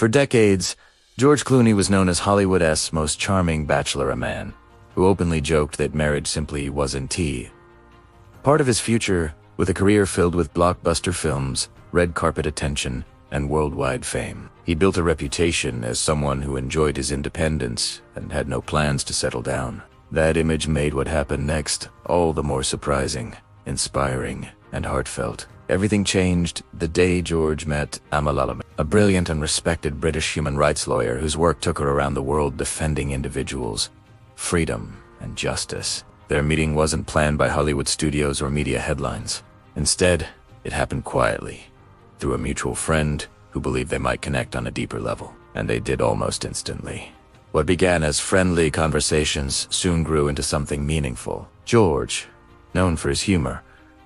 For decades, George Clooney was known as Hollywood's most charming bachelor, a man who openly joked that marriage simply wasn't tea. Part of his future, with a career filled with blockbuster films, red carpet attention, and worldwide fame. He built a reputation as someone who enjoyed his independence and had no plans to settle down. That image made what happened next all the more surprising, inspiring, and heartfelt. Everything changed the day George met Amal, a brilliant and respected British human rights lawyer whose work took her around the world defending individuals, freedom, and justice. Their meeting wasn't planned by Hollywood studios or media headlines. Instead, it happened quietly, through a mutual friend who believed they might connect on a deeper level. And they did almost instantly. What began as friendly conversations soon grew into something meaningful. George, known for his humor,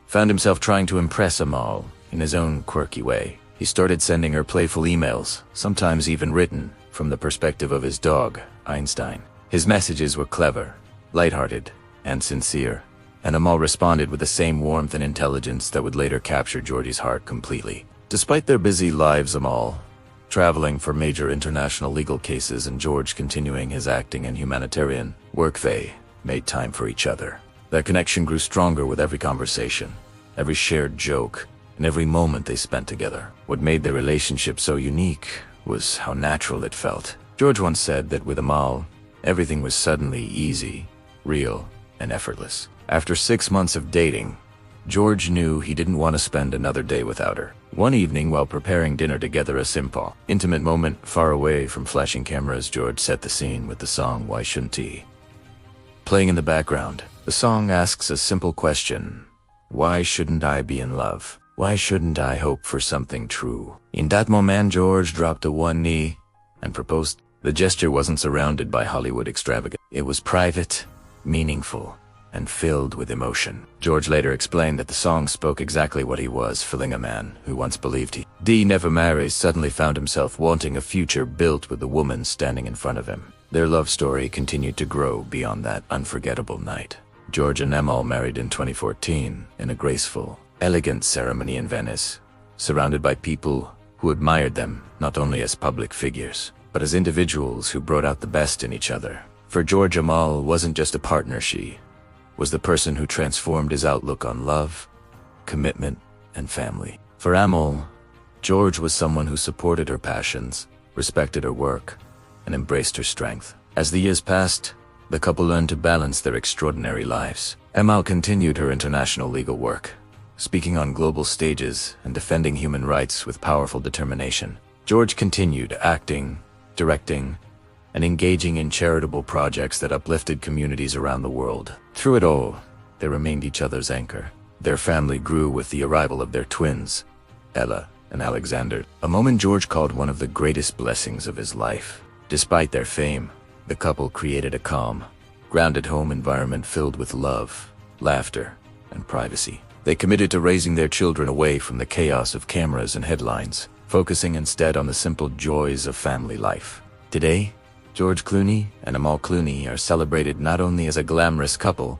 found himself trying to impress Amal in his own quirky way. He started sending her playful emails, sometimes even written from the perspective of his dog, Einstein. His messages were clever, lighthearted, and sincere, and Amal responded with the same warmth and intelligence that would later capture Georgie's heart completely. Despite their busy lives, Amal traveling for major international legal cases and George continuing his acting and humanitarian work, they made time for each other. Their connection grew stronger with every conversation, every shared joke, and every moment they spent together. What made their relationship so unique was how natural it felt. George once said that with Amal, everything was suddenly easy, real, and effortless. After 6 months of dating, George knew he didn't want to spend another day without her. One evening, while preparing dinner together, a simple, intimate moment far away from flashing cameras, George set the scene with the song "Why Shouldn't He?" playing in the background. The song asks a simple question: why shouldn't I be in love? Why shouldn't I hope for something true? In that moment, George dropped to one knee and proposed. The gesture wasn't surrounded by Hollywood extravagance. It was private, meaningful, and filled with emotion. George later explained that the song spoke exactly what he was feeling. A man who once believed he'd never marry suddenly found himself wanting a future built with the woman standing in front of him. Their love story continued to grow beyond that unforgettable night. George and Amal married in 2014 in a graceful, elegant ceremony in Venice, surrounded by people who admired them not only as public figures, but as individuals who brought out the best in each other. For George, Amal wasn't just a partner, she was the person who transformed his outlook on love, commitment, and family. For Amal, George was someone who supported her passions, respected her work, and embraced her strength. As the years passed, the couple learned to balance their extraordinary lives. Amal continued her international legal work, speaking on global stages and defending human rights with powerful determination. George continued acting, directing, and engaging in charitable projects that uplifted communities around the world. Through it all, they remained each other's anchor. Their family grew with the arrival of their twins, Ella and Alexander, a moment George called one of the greatest blessings of his life. Despite their fame, the couple created a calm, grounded home environment filled with love, laughter, and privacy. They committed to raising their children away from the chaos of cameras and headlines, focusing instead on the simple joys of family life. Today, George Clooney and Amal Clooney are celebrated not only as a glamorous couple,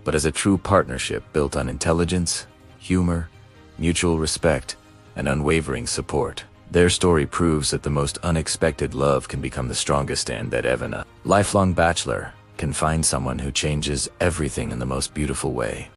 but as a true partnership built on intelligence, humor, mutual respect, and unwavering support. Their story proves that the most unexpected love can become the strongest, and that even a lifelong bachelor can find someone who changes everything in the most beautiful way.